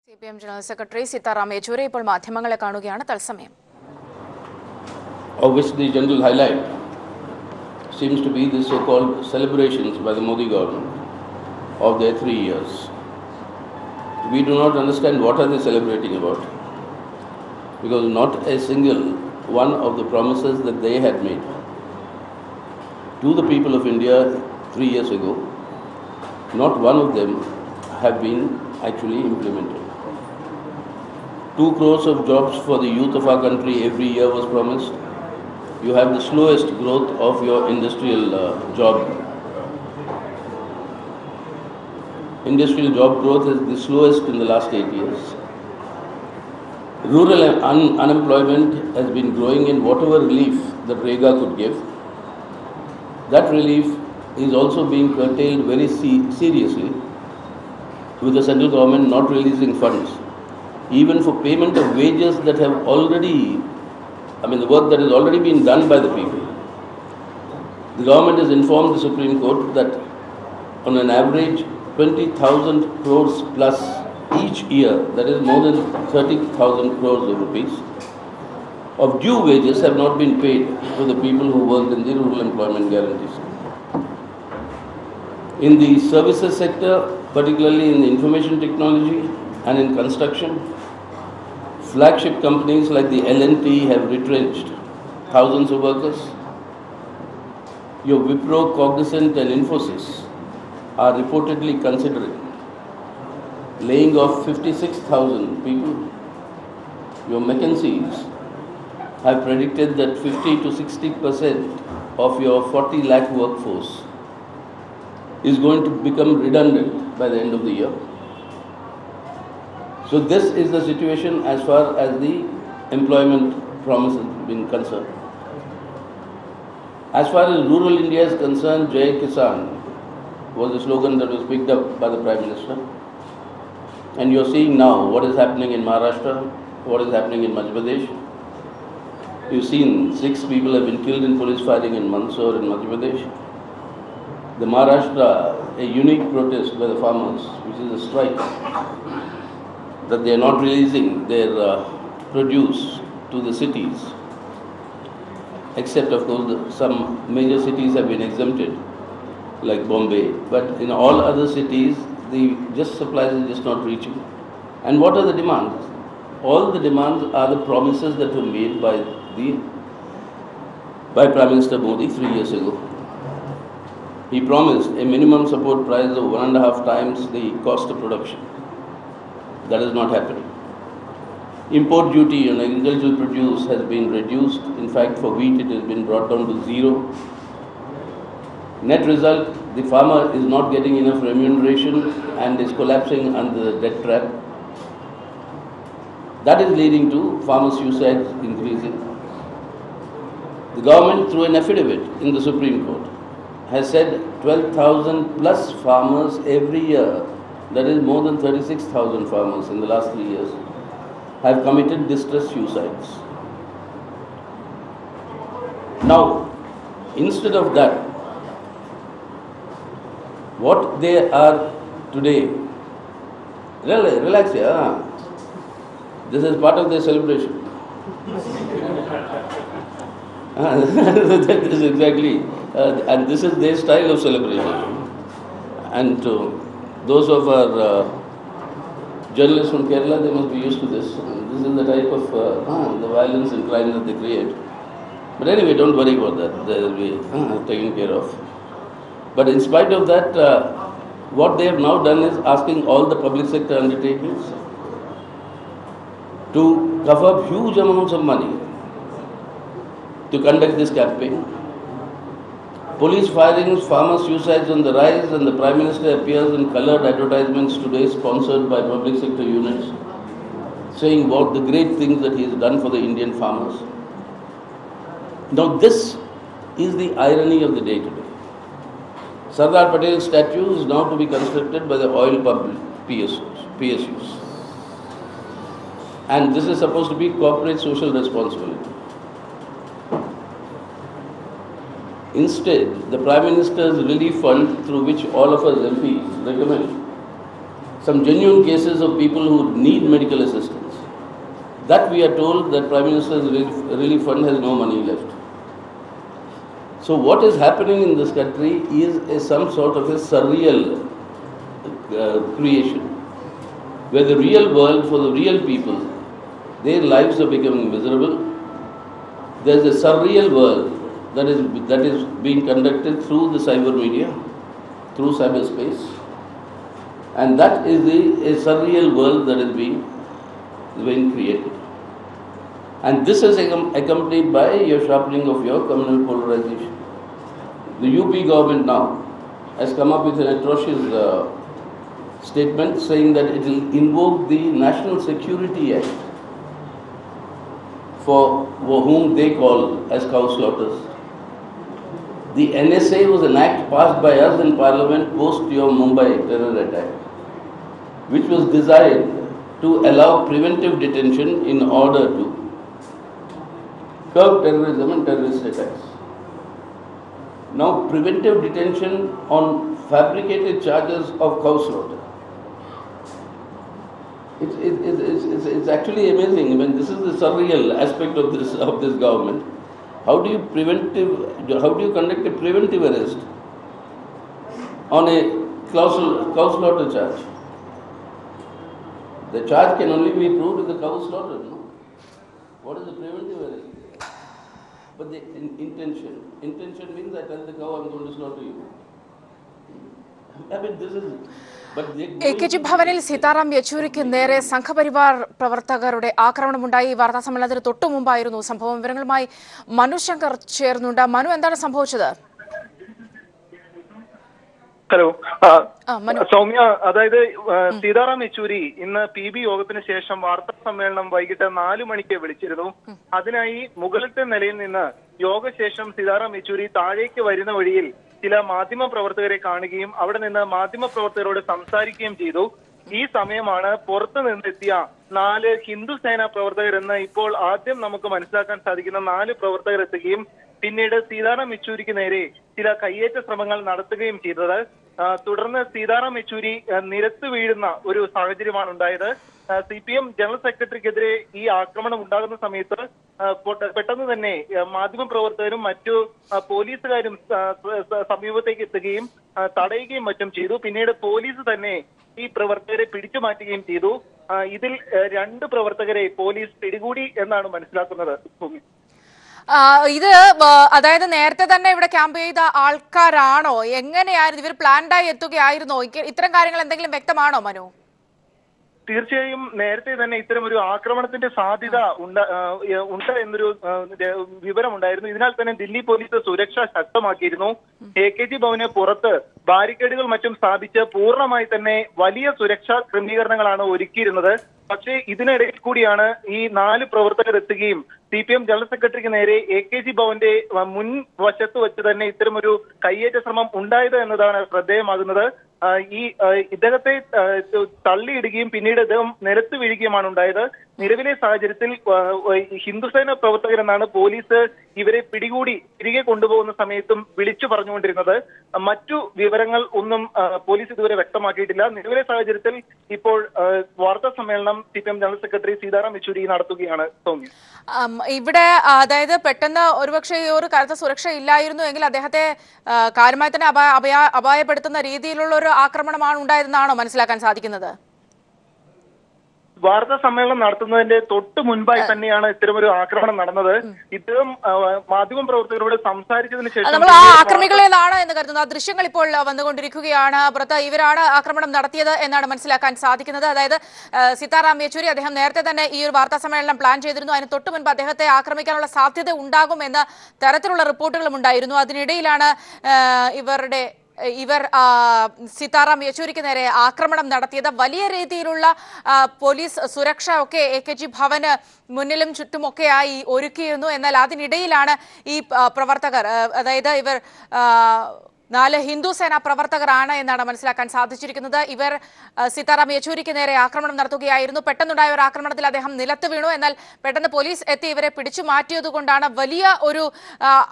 CPM General Secretary Sitaram Yechury ഇപ്പോൾ മാധ്യമങ്ങളെ കാണുകയാണ് തത്സമയം. Of which the general highlight seems to be the so-called celebrations by the Modi government of their 3 years. We do not understand what are they celebrating about, because not a single one of the promises that they had made to the people of India 3 years ago, not one of them have been actually implemented. 2 crores of jobs for the youth of our country every year was promised. You have the slowest growth of your industrial job. Industrial job growth is the slowest in the last 8 years. Rural unemployment has been growing in whatever relief that REGA could give. That relief is also being curtailed very seriously, with the central government not releasing funds, even for payment of wages that have already, the work that has already been done by the people. The government has informed the Supreme Court that on an average 20,000 crores plus each year, that is more than 30,000 crores of rupees, of due wages have not been paid to the people who worked in the rural employment guarantee scheme. In the services sector, particularly in the information technology and in construction, flagship companies like the L&T have retrenched thousands of workers. Your Wipro, Cognizant and Infosys are reportedly considering laying off 56,000 people. Your McKinsey's have predicted that 50 to 60% of your 40 lakh workforce is going to become redundant by the end of the year. So this is the situation as far as the employment promise has been concerned. As far as rural India is concerned, Jai Kisan was the slogan that was picked up by the Prime Minister. And you're seeing now what is happening in Maharashtra, what is happening in Madhya Pradesh. You've seen 6 people have been killed in police firing in Mandsaur in Madhya Pradesh. The Maharashtra, a unique protest by the farmers, which is a strike, that they are not releasing their produce to the cities, except of course some major cities have been exempted, like Bombay, but in all other cities the supplies are just not reaching. And what are the demands? All the demands are the promises that were made by Prime Minister Modi 3 years ago. He promised a minimum support price of 1.5 times the cost of production. That is not happening. Import duty on agricultural produce has been reduced. In fact, for wheat it has been brought down to 0. Net result, the farmer is not getting enough remuneration and is collapsing under the debt trap. That is leading to farmer suicides increasing. The government, through an affidavit in the Supreme Court, has said 12,000 plus farmers every year, that is more than 36,000 farmers in the last 3 years, have committed distress suicides. Now, instead of that, what they are today, relax here, this is part of their celebration. That is exactly, and this is their style of celebration. And those of our journalists from Kerala, they must be used to this. This is the type of the violence and crime that they create. But anyway, don't worry about that. They will be taken care of. But in spite of that, what they have now done is asking all the public sector undertakings to cover up huge amounts of money to conduct this campaign. Police firings, farmer suicides on the rise, and the Prime Minister appears in coloured advertisements today sponsored by public sector units, saying what the great things that he has done for the Indian farmers. Now this is the irony of the day today. Sardar Patel's statue is now to be constructed by the oil PSUs. And this is supposed to be corporate social responsibility. Instead, the Prime Minister's relief fund, through which all of us MPs recommend some genuine cases of people who need medical assistance. That we are told that Prime Minister's Relief Fund has no money left. So what is happening in this country is some sort of a surreal creation, where the real world, for the real people, their lives are becoming miserable. There is a surreal world that is being conducted through the cyber media, through cyberspace, and that is a surreal world that is being created. And this is accompanied by your sharpening of your communal polarization. The UP government now has come up with an atrocious statement saying that it will invoke the National Security Act for whom they call as cow slaughters. The NSA was an act passed by us in Parliament post your Mumbai terror attack, which was designed to allow preventive detention in order to curb terrorism and terrorist attacks. Now, preventive detention on fabricated charges of cow slaughter. It's actually amazing. I mean, this is the surreal aspect of this government. How do you conduct a preventive arrest on a cow slaughter charge? The charge can only be proved with the cow slaughter. No? What is the preventive arrest? But the intention means I tell the cow I'm going to slaughter you. I mean, this is. AKG ഭവനിൽ സീതാറാം യെച്ചൂരിക്ക് നേരെ സംഘപരിവാർ പ്രവർത്തകരുടെ ആക്രമണമുണ്ടായി. വാർത്താ സമ്മേളനത്തിന് തൊട്ടു മുമ്പായിരുന്നു സംഭവം. വിവരങ്ങളുമായി മനു ശങ്കർ ചേർന്നുണ്ട്. മനു, എന്താണ് സംഭവിച്ചത്? ഹലോ സൗമ്യ, അതായത് സീതാറാം യെച്ചൂരി ഇന്ന് PB യോഗത്തിന് ശേഷം വാർത്താ സമ്മേളനം വൈകിട്ട് 4 മണിക്ക് വിളിച്ചിരുന്നു. അതിനായി മുകളിലത്തെ നിലയിൽ നിന്ന് യോഗശേഷം സീതാറാം യെച്ചൂരി താഴേക്ക് വരുന്ന വഴിയിൽ ചില മാധ്യമ പ്രവർത്തകരെ കാണുകയും അവിടെ നിന്ന് മാധ്യമ പ്രവർത്തകരോട് സംസാരിക്കുകയും ചെയ്തു. ഈ സമയമാണ് പുറത്തു നിന്നെത്തിയ 4 ഹിന്ദുസേന പ്രവർത്തകർ എന്ന് ഇപ്പോൾ ആദ്യം നമുക്ക് മനസ്സിലാക്കാൻ സാധിക്കുന്ന 4 പ്രവർത്തകർ എത്തുകയും പിന്നീട് സീതാറാം യെച്ചൂരിക്ക് നേരെ ചില കയ്യേറ്റ ശ്രമങ്ങൾ നടത്തുകയും ചെയ്തത്. തുടർന്ന് സീതാറാം യെച്ചൂരി നിരത്ത് വീഴുന്ന ഒരു സാഹചര്യമാണ് ഉണ്ടായത്. CPM ജനറൽ സെക്രട്ടറിക്കെതിരെ ഈ ആക്രമണം ഉണ്ടാകുന്ന സമയത്ത് പെട്ടെന്ന് തന്നെ മാധ്യമപ്രവർത്തകരും മറ്റു പോലീസുകാരും സമീപത്തേക്ക് എത്തുകയും തടയുകയും മറ്റും ചെയ്തു. പിന്നീട് പോലീസ് തന്നെ ഈ പ്രവർത്തകരെ പിടിച്ചു മാറ്റുകയും ചെയ്തു. ഇതിൽ 2 പ്രവർത്തകരെ പോലീസ് പിടികൂടി എന്നാണ് മനസ്സിലാക്കുന്നത്. ഇത് അതായത് നേരത്തെ തന്നെ ഇവിടെ ക്യാമ്പ് ചെയ്ത ആൾക്കാരാണോ? എങ്ങനെയായിരുന്നു? ഇവർ പ്ലാൻഡായി എത്തുകയായിരുന്നോ? ഇത്തരം കാര്യങ്ങൾ എന്തെങ്കിലും വ്യക്തമാണോ മനു? തീർച്ചയായും നേരത്തെ തന്നെ ഇത്തരം ഒരു ആക്രമണത്തിന്റെ സാധ്യത ഉണ്ട് എന്നൊരു വിവരമുണ്ടായിരുന്നു. ഇതിനാൽ തന്നെ ദില്ലി പോലീസ് സുരക്ഷ ശക്തമാക്കിയിരുന്നു. AKG ഭവന് പുറത്ത് ബാരിക്കേഡുകൾ മറ്റും സ്ഥാപിച്ച് പൂർണ്ണമായി തന്നെ വലിയ സുരക്ഷാ ക്രമീകരണങ്ങളാണ് ഒരുക്കിയിരുന്നത്. പക്ഷേ ഇതിനിടയിൽ കൂടിയാണ് ഈ 4 പ്രവർത്തകർ എത്തുകയും CPM ജനറൽ സെക്രട്ടറിക്ക് നേരെ AKG ഭവന്റെ മുൻ വശത്ത് വെച്ച് തന്നെ ഇത്തരമൊരു കയ്യേറ്റ ശ്രമം ഉണ്ടായത് എന്നതാണ് ശ്രദ്ധേയമാകുന്നത്. ഇദ്ദേഹത്തെ തള്ളിയിടുകയും പിന്നീട് ഇദ്ദേഹം നിലത്ത് വീഴുകയുമാണ് ഉണ്ടായത്. നിലവിലെ സാഹചര്യത്തിൽ ഹിന്ദുസേന പ്രവർത്തകരെന്നാണ് പോലീസ് ഇവരെ പിടികൂടി തിരികെ കൊണ്ടുപോകുന്ന സമയത്തും വിളിച്ചു പറഞ്ഞുകൊണ്ടിരുന്നത്. മറ്റു വിവരങ്ങൾ ഒന്നും പോലീസ് ഇതുവരെ വ്യക്തമാക്കിയിട്ടില്ല. നിലവിലെ സാഹചര്യത്തിൽ ഇപ്പോൾ വാർത്താ സമ്മേളനം CPM general secretary Sitaram Yechury നടത്തുകയാണ്. സൗമ്യ, ഇവിടെ അതായത് പെട്ടെന്ന് ഒരുപക്ഷെ ഈ ഒരു കരുത്ത സുരക്ഷ ഇല്ലായിരുന്നു എങ്കിൽ അദ്ദേഹത്തെ കാര്യമായി തന്നെ അപായപ്പെടുത്തുന്ന രീതിയിലുള്ള ഒരു ആക്രമണമാണ് ഉണ്ടായതെന്നാണോ മനസ്സിലാക്കാൻ സാധിക്കുന്നത്? വാർത്താ സമ്മേളനം നടത്തുന്നതിന്റെ തൊട്ട് മുൻപായി തന്നെയാണ് ഇത്തരമൊരു ആക്രമണം നടന്നത്. ഇദ്ദേഹം മാധ്യമ പ്രവർത്തകരോട് സംസാരിച്ചതിന് ശേഷം നമ്മൾ ആ ആക്രമികളാണ് എന്ന് കരുതുന്നു. ആ ദൃശ്യങ്ങൾ ഇപ്പോൾ വന്നുകൊണ്ടിരിക്കുകയാണ്. പുറത്ത് ഇവരാണ് ആക്രമണം നടത്തിയത് എന്നാണ് മനസ്സിലാക്കാൻ സാധിക്കുന്നത്. അതായത് സീതാറാം യെച്ചൂരി അദ്ദേഹം നേരത്തെ തന്നെ ഈ ഒരു വാർത്താ സമ്മേളനം പ്ലാൻ ചെയ്തിരുന്നു. അതിന് തൊട്ട് മുൻപ് അദ്ദേഹത്തെ ആക്രമിക്കാനുള്ള സാധ്യത ഉണ്ടാകും എന്ന തരത്തിലുള്ള റിപ്പോർട്ടുകളും ഉണ്ടായിരുന്നു. അതിനിടയിലാണ് ഇവർ സീതാറാം യെച്ചൂരിക്ക് നേരെ ആക്രമണം നടത്തിയത്. വലിയ രീതിയിലുള്ള പോലീസ് സുരക്ഷ ഒക്കെ AKG ഭവന് മുന്നിലും ചുറ്റുമൊക്കെയായി ഒരുക്കിയിരുന്നു. എന്നാൽ അതിനിടയിലാണ് ഈ പ്രവർത്തകർ, അതായത് ഇവർ 4 ഹിന്ദുസേന പ്രവർത്തകരാണ് എന്നാണ് മനസ്സിലാക്കാൻ സാധിച്ചിരിക്കുന്നത്. ഇവർ സീതാറാം യെച്ചൂരിക്ക് നേരെ ആക്രമണം നടത്തുകയായിരുന്നു. പെട്ടെന്നുണ്ടായ ഒരു ആക്രമണത്തിൽ അദ്ദേഹം നിലത്ത് വീണു. എന്നാൽ പെട്ടെന്ന് പോലീസ് എത്തി ഇവരെ പിടിച്ചു മാറ്റിയതുകൊണ്ടാണ് വലിയ ഒരു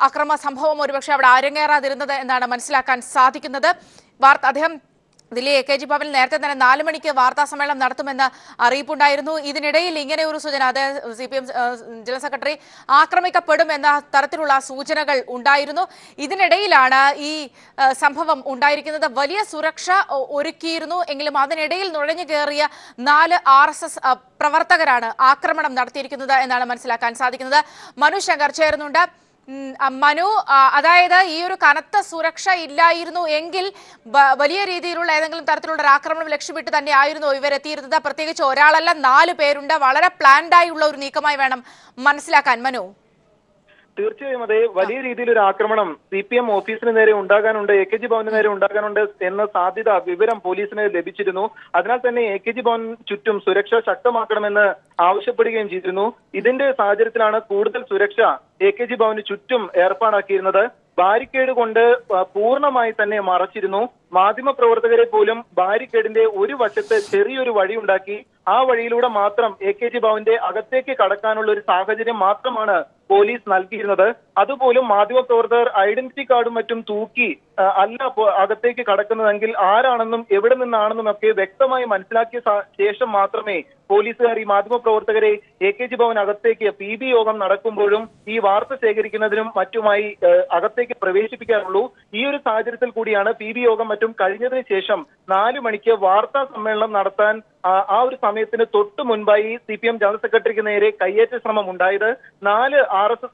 അക്രമ സംഭവം ഒരുപക്ഷെ അവിടെ അരങ്ങേറാതിരുന്നത് എന്നാണ് മനസ്സിലാക്കാൻ സാധിക്കുന്നത്. അദ്ദേഹം ദില്ലി AKG ഭവനിൽ നേരത്തെ തന്നെ 4 മണിക്ക് വാർത്താ സമ്മേളനം നടത്തുമെന്ന് അറിയിപ്പുണ്ടായിരുന്നു. ഇതിനിടയിൽ ഇങ്ങനെ ഒരു സൂചന, അതായത് CPM ജനറൽ സെക്രട്ടറി ആക്രമിക്കപ്പെടും എന്ന തരത്തിലുള്ള സൂചനകൾ ഉണ്ടായിരുന്നു. ഇതിനിടയിലാണ് ഈ സംഭവം ഉണ്ടായിരിക്കുന്നത്. വലിയ സുരക്ഷ ഒരുക്കിയിരുന്നു എങ്കിലും അതിനിടയിൽ നുഴഞ്ഞു കയറിയ 4 RSS പ്രവർത്തകരാണ് ആക്രമണം നടത്തിയിരിക്കുന്നത് എന്നാണ് മനസ്സിലാക്കാൻ സാധിക്കുന്നത്. മനു ശങ്കർ ചേരുന്നുണ്ട്. മനു, അതായത് ഈ ഒരു കനത്ത സുരക്ഷ ഇല്ലായിരുന്നു എങ്കിൽ വലിയ രീതിയിലുള്ള ഏതെങ്കിലും തരത്തിലുള്ള ഒരു ആക്രമണം ലക്ഷ്യമിട്ട് തന്നെയായിരുന്നു ഇവരെത്തിയിരുന്നത്. പ്രത്യേകിച്ച് ഒരാളല്ല 4 പേരുണ്ട്. വളരെ പ്ലാൻഡായുള്ള ഒരു നീക്കമായി വേണം മനസ്സിലാക്കാൻ. മനു, തീർച്ചയായും അതെ, വലിയ രീതിയിലൊരു ആക്രമണം CPM ഓഫീസിന് നേരെ ഉണ്ടാകാനുണ്ട്, AKG ഭവന് നേരെ ഉണ്ടാകാനുണ്ട് എന്ന സാധ്യത വിവരം പോലീസിന് ലഭിച്ചിരുന്നു. അതിനാൽ തന്നെ AKG ഭവൻ ചുറ്റും സുരക്ഷ ശക്തമാക്കണമെന്ന് ആവശ്യപ്പെടുകയും ചെയ്തിരുന്നു. ഇതിന്റെ സാഹചര്യത്തിലാണ് കൂടുതൽ സുരക്ഷ AKG ഭവന് ചുറ്റും ഏർപ്പാടാക്കിയിരുന്നത്. ബാരിക്കേഡ് കൊണ്ട് പൂർണ്ണമായി തന്നെ മറച്ചിരുന്നു. മാധ്യമപ്രവർത്തകരെ പോലും ബാരിക്കേഡിന്റെ ഒരു വശത്ത് ചെറിയൊരു വഴി ഉണ്ടാക്കി ആ വഴിയിലൂടെ മാത്രം AKG ഭവന്റെ അകത്തേക്ക് കടക്കാനുള്ള ഒരു സാഹചര്യം മാത്രമാണ് പോലീസ് നൽകിയിരുന്നത്. അതുപോലും മാധ്യമപ്രവർത്തകർ ഐഡന്റിറ്റി കാർഡും മറ്റും തൂക്കി അല്ല അകത്തേക്ക് കടക്കുന്നതെങ്കിൽ ആരാണെന്നും എവിടെ നിന്നാണെന്നും ഒക്കെ വ്യക്തമായി മനസ്സിലാക്കിയ ശേഷം മാത്രമേ പോലീസുകാർ ഈ മാധ്യമപ്രവർത്തകരെ AKG ഭവൻ അകത്തേക്ക് PB യോഗം നടക്കുമ്പോഴും ഈ വാർത്ത ശേഖരിക്കുന്നതിനും മറ്റുമായി അകത്തേക്ക് പ്രവേശിപ്പിക്കാറുള്ളൂ. ഈ ഒരു സാഹചര്യത്തിൽ കൂടിയാണ് PB യോഗം മറ്റും കഴിഞ്ഞതിന് ശേഷം 4 മണിക്ക് വാർത്താ സമ്മേളനം നടത്താൻ ആ ഒരു സമയത്തിന് തൊട്ടു മുൻപായി CPM ജനറൽ സെക്രട്ടറിക്ക് നേരെ കയ്യേറ്റ ശ്രമം ഉണ്ടായത്. 4 RSS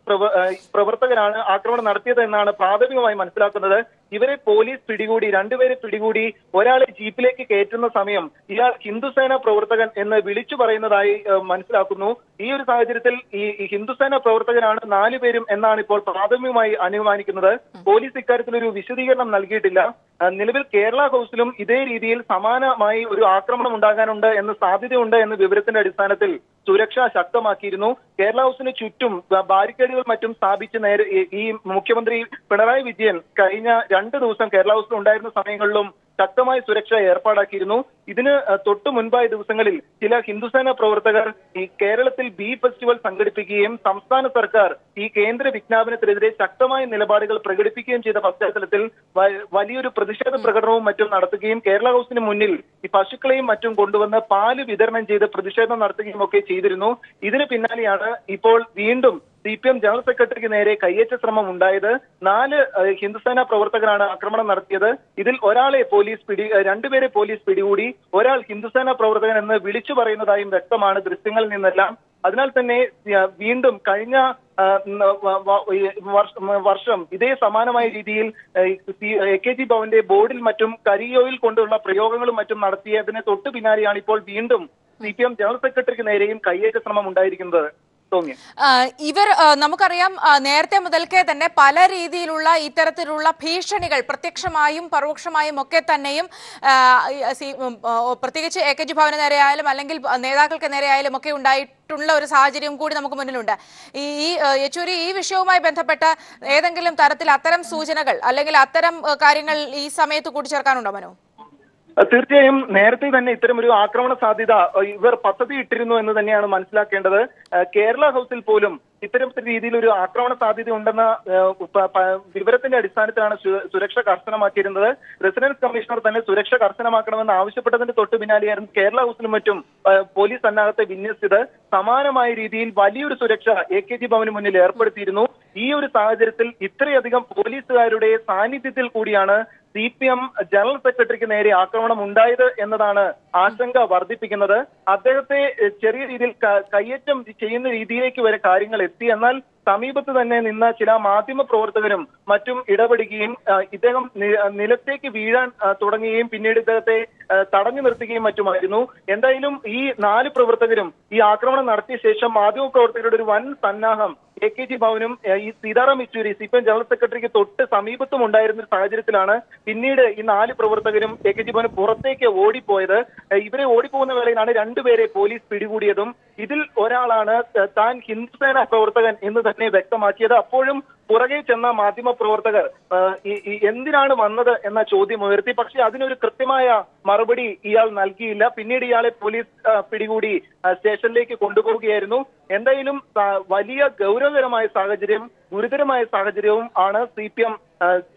പ്രവർത്തകരാണ് ആക്രമണം നടത്തിയത് എന്നാണ് പ്രാഥമികമായി മനസ്സിലാക്കുന്നത്. ഇവരെ പോലീസ് പിടികൂടി, 2 പേരെ പിടികൂടി. ഒരാളെ ജീപ്പിലേക്ക് കയറ്റുന്ന സമയം ഇയാൾ ഹിന്ദുസേന പ്രവർത്തകൻ എന്ന് വിളിച്ചു പറയുന്നതായി മനസ്സിലാക്കുന്നു. ഈ ഒരു സാഹചര്യത്തിൽ ഈ ഹിന്ദുസേന പ്രവർത്തകരാണ് 4 പേരും എന്നാണ് ഇപ്പോൾ പ്രാഥമികമായി അനുമാനിക്കുന്നത്. പോലീസ് ഇക്കാര്യത്തിൽ ഒരു വിശദീകരണം നൽകിയിട്ടില്ല. നിലവിൽ കേരള ഹൗസിലും ഇതേ രീതിയിൽ സമാനമായി ഒരു ആക്രമണം ഉണ്ടാകാനുണ്ട് എന്ന് സാധ്യതയുണ്ട് എന്ന വിവരത്തിന്റെ അടിസ്ഥാനത്തിൽ സുരക്ഷ ശക്തമാക്കിയിരുന്നു. കേരള ഹൗസിന് ചുറ്റും ബാരിക്കേഡുകൾ മറ്റും സ്ഥാപിച്ച് നേരെ ഈ മുഖ്യമന്ത്രി പിണറായി വിജയൻ കഴിഞ്ഞ 2 ദിവസം കേരള ഹൗസിൽ ഉണ്ടായിരുന്ന സമയങ്ങളിലും ശക്തമായ സുരക്ഷ ഏർപ്പാടാക്കിയിരുന്നു. ഇതിന് തൊട്ടു മുൻപായ ദിവസങ്ങളിൽ ചില ഹിന്ദുസേന പ്രവർത്തകർ ഈ കേരളത്തിൽ ബീഫ് ഫെസ്റ്റിവൽ സംഘടിപ്പിക്കുകയും സംസ്ഥാന സർക്കാർ ഈ കേന്ദ്ര വിജ്ഞാപനത്തിനെതിരെ ശക്തമായ നിലപാടുകൾ പ്രകടിപ്പിക്കുകയും ചെയ്ത പശ്ചാത്തലത്തിൽ വലിയൊരു പ്രതിഷേധ പ്രകടനവും മറ്റും നടത്തുകയും കേരള ഹൗസിന് മുന്നിൽ ഈ പശുക്കളെയും മറ്റും കൊണ്ടുവന്ന് പാല് വിതരണം ചെയ്ത് പ്രതിഷേധം നടത്തുകയും ഒക്കെ ചെയ്തിരുന്നു. ഇതിന് പിന്നാലെയാണ് ഇപ്പോൾ വീണ്ടും CPM ജനറൽ സെക്രട്ടറിക്ക് നേരെ കയ്യേറ്റ ശ്രമം ഉണ്ടായത്. 4 ഹിന്ദുസേന പ്രവർത്തകരാണ് ആക്രമണം നടത്തിയത്. ഇതിൽ ഒരാളെ 2 പേരെ പോലീസ് പിടികൂടി. ഒരാൾ ഹിന്ദുസേന പ്രവർത്തകൻ എന്ന് വിളിച്ചു പറയുന്നതായും വ്യക്തമാണ് ദൃശ്യങ്ങളിൽ നിന്നെല്ലാം. അതിനാൽ തന്നെ വീണ്ടും കഴിഞ്ഞ വർഷം ഇതേ സമാനമായ രീതിയിൽ AKG ഭവന്റെ ബോർഡിൽ മറ്റും കരിയോയിൽ കൊണ്ടുള്ള പ്രയോഗങ്ങളും മറ്റും നടത്തിയതിന് തൊട്ടു പിന്നാലെയാണ് ഇപ്പോൾ വീണ്ടും CPM ജനറൽ സെക്രട്ടറിക്ക് നേരെയും കയ്യേറ്റ ശ്രമം ഉണ്ടായിരിക്കുന്നത്. ഇവർ നമുക്കറിയാം, നേരത്തെ മുതൽക്കേ തന്നെ പല രീതിയിലുള്ള ഇത്തരത്തിലുള്ള ഭീഷണികൾ പ്രത്യക്ഷമായും പരോക്ഷമായും ഒക്കെ തന്നെയും പ്രത്യേകിച്ച് AKG ഭവന് നേരെയായാലും അല്ലെങ്കിൽ നേതാക്കൾക്ക് നേരെയായാലും ഒക്കെ ഉണ്ടായിട്ടുള്ള ഒരു സാഹചര്യം കൂടി നമുക്ക് മുന്നിലുണ്ട്. യെച്ചൂരി, ഈ വിഷയവുമായി ബന്ധപ്പെട്ട ഏതെങ്കിലും തരത്തിൽ അത്തരം സൂചനകൾ അല്ലെങ്കിൽ അത്തരം കാര്യങ്ങൾ ഈ സമയത്ത് കൂട്ടിച്ചേർക്കാനുണ്ടോ മനു? തീർച്ചയായും നേരത്തെ തന്നെ ഇത്തരം ഒരു ആക്രമണ സാധ്യത ഇവർ പദ്ധതി ഇട്ടിരുന്നു എന്ന് തന്നെയാണ് മനസ്സിലാക്കേണ്ടത്. കേരള ഹൗസിൽ പോലും ഇത്തരത്തിൽ രീതിയിൽ ഒരു ആക്രമണ സാധ്യത ഉണ്ടെന്ന വിവരത്തിന്റെ അടിസ്ഥാനത്തിലാണ് സുരക്ഷ കർശനമാക്കിയിരുന്നത്. റെസിഡൻസ് കമ്മീഷണർ തന്നെ സുരക്ഷ കർശനമാക്കണമെന്ന് ആവശ്യപ്പെട്ടതിന്റെ തൊട്ടു പിന്നാലെയായിരുന്നു കേരള ഹൗസിലും മറ്റും പോലീസ് സന്നാഹത്തെ വിന്യസിച്ചത്. സമാനമായ രീതിയിൽ വലിയൊരു സുരക്ഷ AKG ഭവന് മുന്നിൽ ഏർപ്പെടുത്തിയിരുന്നു. ഈ ഒരു സാഹചര്യത്തിൽ ഇത്രയധികം പോലീസുകാരുടെ സാന്നിധ്യത്തിൽ കൂടിയാണ് CPM ജനറൽ സെക്രട്ടറിക്ക് നേരെ ആക്രമണം ഉണ്ടായത് എന്നതാണ് ആശങ്ക വർദ്ധിപ്പിക്കുന്നത്. അദ്ദേഹത്തെ ചെറിയ രീതിയിൽ കയ്യേറ്റം ചെയ്യുന്ന രീതിയിലേക്ക് വരെ കാര്യങ്ങൾ എത്തി. എന്നാൽ സമീപത്ത് തന്നെ നിന്ന ചില മാധ്യമ പ്രവർത്തകരും മറ്റും ഇടപെടുകയും ഇദ്ദേഹം നിലത്തേക്ക് വീഴാൻ തുടങ്ങുകയും പിന്നീട് ഇദ്ദേഹത്തെ തടഞ്ഞു നിർത്തുകയും മറ്റുമായിരുന്നു. എന്തായാലും ഈ 4 പ്രവർത്തകരും ഈ ആക്രമണം നടത്തിയ ശേഷം മാധ്യമ പ്രവർത്തകരുടെ ഒരു വൻ സന്നാഹം AKG ഭവനും ഈ സീതാറാം യെച്ചൂരി CPM ജനറൽ സെക്രട്ടറിക്ക് തൊട്ട് സമീപത്തും ഉണ്ടായിരുന്ന സാഹചര്യത്തിലാണ് പിന്നീട് ഈ 4 പ്രവർത്തകരും AKG ഭവന് പുറത്തേക്ക് ഓടിപ്പോയത്. ഇവരെ ഓടിപ്പോകുന്ന വേളയിലാണ് 2 പേരെ പോലീസ് പിടികൂടിയതും. ഇതിൽ ഒരാളാണ് താൻ ഹിന്ദുസേന പ്രവർത്തകൻ എന്ന് തന്നെ വ്യക്തമാക്കിയത്. അപ്പോഴും പുറകെ ചെന്ന മാധ്യമ പ്രവർത്തകർ എന്തിനാണ് വന്നത് എന്ന ചോദ്യം ഉയർത്തി. പക്ഷെ അതിനൊരു കൃത്യമായ മറുപടി ഇയാൾ നൽകിയില്ല. പിന്നീട് ഇയാളെ പോലീസ് പിടികൂടി സ്റ്റേഷനിലേക്ക് കൊണ്ടുപോവുകയായിരുന്നു. എന്തായാലും വലിയ ഗൗരവകരമായ സാഹചര്യം, ഗുരുതരമായ സാഹചര്യവും ആണ് CPM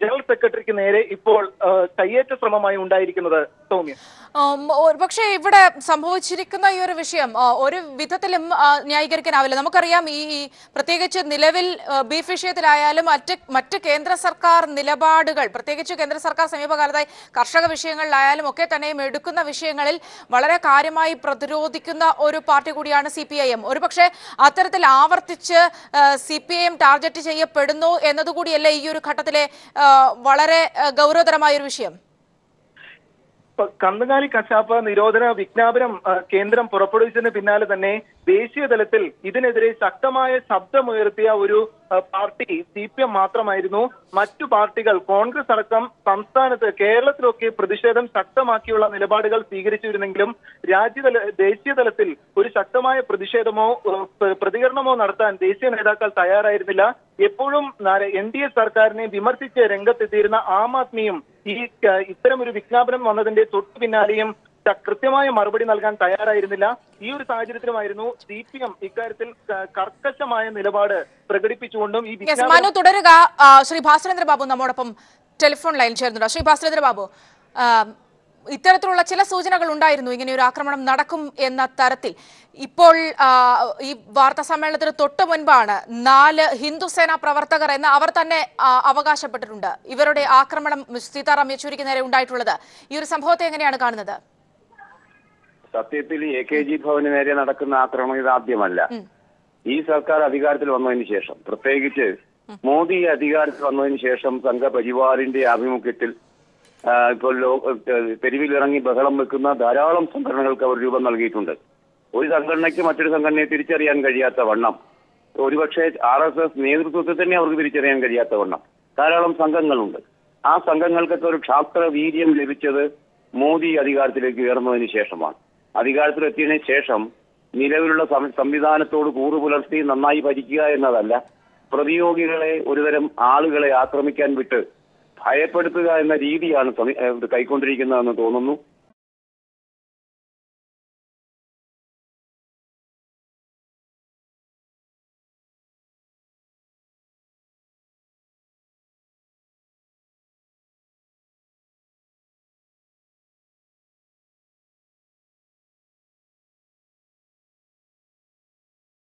ജനറൽ സെക്രട്ടറിക്ക് നേരെ ഇപ്പോൾ കയ്യേറ്റ ശ്രമമായി ഉണ്ടായിരിക്കുന്നത്. സൗമ്യ, പക്ഷേ ഇവിടെ സംഭവിച്ചിരിക്കുന്ന ഈ ഒരു വിഷയം ഒരു വിധത്തിലും ന്യായീകരിക്കാനാവില്ല. നമുക്കറിയാം ഈ പ്രത്യേകിച്ച് നിലവിൽ ബീഫ് വിഷയത്തിലായാലും മറ്റ് കേന്ദ്ര സർക്കാർ നിലപാടുകൾ, പ്രത്യേകിച്ച് കേന്ദ്ര സർക്കാർ സമീപകാലത്തായി കർഷക വിഷയങ്ങളിലായാലും ഒക്കെ തന്നെയും എടുക്കുന്ന വിഷയങ്ങളിൽ വളരെ കാര്യമായി പ്രതിരോധിക്കുന്ന ഒരു പാർട്ടി കൂടിയാണ് CPIM. ഒരുപക്ഷെ അത്തരത്തിൽ ആവർത്തിച്ച് CPIM ടാർഗറ്റ് ചെയ്യപ്പെടുന്നു എന്നതുകൂടിയല്ലേ ഈ ഒരു ഘട്ടത്തിലെ വളരെ ഗൗരവതരമായ ഒരു വിഷയം? കന്നുകാലി കശാപ്പ് നിരോധന വിജ്ഞാപനം കേന്ദ്രം പുറപ്പെടുവിച്ചതിന് പിന്നാലെ തന്നെ ദേശീയ തലത്തിൽ ഇതിനെതിരെ ശക്തമായ ശബ്ദമുയർത്തിയ ഒരു പാർട്ടി CPM മാത്രമായിരുന്നു. മറ്റു പാർട്ടികൾ, കോൺഗ്രസ് അടക്കം സംസ്ഥാനത്ത്, കേരളത്തിലൊക്കെ പ്രതിഷേധം ശക്തമാക്കിയുള്ള നിലപാടുകൾ സ്വീകരിച്ചിരുന്നെങ്കിലും ദേശീയ തലത്തിൽ ഒരു ശക്തമായ പ്രതികരണമോ നടത്താൻ ദേശീയ നേതാക്കൾ തയ്യാറായിരുന്നില്ല. എപ്പോഴും NDA സർക്കാരിനെ വിമർശിച്ച് രംഗത്തെത്തിയിരുന്ന ആം ആദ്മിയും ഇത്തരം ഒരു വിജ്ഞാപനം വന്നതിന്റെ തൊട്ടു പിന്നാലെയും കൃത്യമായ മറുപടി നൽകാൻ തയ്യാറായിരുന്നില്ല. ഈ ഒരു സാഹചര്യത്തിലുമായിരുന്നു CPM ഇക്കാര്യത്തിൽ കർക്കശമായ നിലപാട് പ്രകടിപ്പിച്ചുകൊണ്ടും ഈ മനു തുടരുക. ശ്രീ ഭാസ്കരേന്ദ്ര ബാബു നമ്മോടൊപ്പം ടെലിഫോൺ ലൈൻ ചേർന്നുണ്ട്. ശ്രീ ഭാസ്കരേന്ദ്ര ബാബു, ഇത്തരത്തിലുള്ള ചില സൂചനകൾ ഉണ്ടായിരുന്നു ഇങ്ങനെ ഒരു ആക്രമണം നടക്കും എന്ന തരത്തിൽ. ഇപ്പോൾ ഈ വാർത്താ സമ്മേളനത്തിന് തൊട്ട് മുൻപാണ് 4 ഹിന്ദുസേന പ്രവർത്തകർ എന്ന് അവർ തന്നെ അവകാശപ്പെട്ടിട്ടുണ്ട് ഇവരുടെ ആക്രമണം സീതാറാം യെച്ചൂരിക്ക് നേരെ ഉണ്ടായിട്ടുള്ളത്. ഈ ഒരു സംഭവത്തെ എങ്ങനെയാണ് കാണുന്നത്? സത്യത്തിൽ AKG ഭവന് നേരെ നടക്കുന്ന ആക്രമണം ഇതാദ്യമല്ല. ഈ സർക്കാർ അധികാരത്തിൽ വന്നതിന് ശേഷം, പ്രത്യേകിച്ച് മോദി അധികാരത്തിൽ വന്നതിന് ശേഷം സംഘപരിവാറിന്റെ ആഭിമുഖ്യത്തിൽ ഇപ്പോൾ തെരുവിലിറങ്ങി ബഹളം വെക്കുന്ന ധാരാളം സംഘടനകൾക്ക് അവർ രൂപം നൽകിയിട്ടുണ്ട്. ഒരു സംഘടനയ്ക്ക് മറ്റൊരു സംഘടനയെ തിരിച്ചറിയാൻ കഴിയാത്ത വണ്ണം, ഒരുപക്ഷെ RSS നേതൃത്വത്തെ തന്നെ അവർക്ക് തിരിച്ചറിയാൻ കഴിയാത്ത വണ്ണം ധാരാളം സംഘങ്ങളുണ്ട്. ആ സംഘങ്ങൾക്കൊക്കെ ഒരു ക്ഷാത്ര വീര്യം ലഭിച്ചത് മോദി അധികാരത്തിലേക്ക് ഉയർന്നതിന് ശേഷമാണ്. അധികാരത്തിലെത്തിയതിനു ശേഷം നിലവിലുള്ള സംവിധാനത്തോട് കൂറു പുലർത്തി നന്നായി ഭരിക്കുക എന്നതല്ല, പ്രതിയോഗികളെ, ഒരുതരം ആളുകളെ ആക്രമിക്കാൻ വിട്ട് ഭയപ്പെടുത്തുക എന്ന രീതിയാണ് കൈക്കൊണ്ടിരിക്കുന്നതെന്ന് തോന്നുന്നു.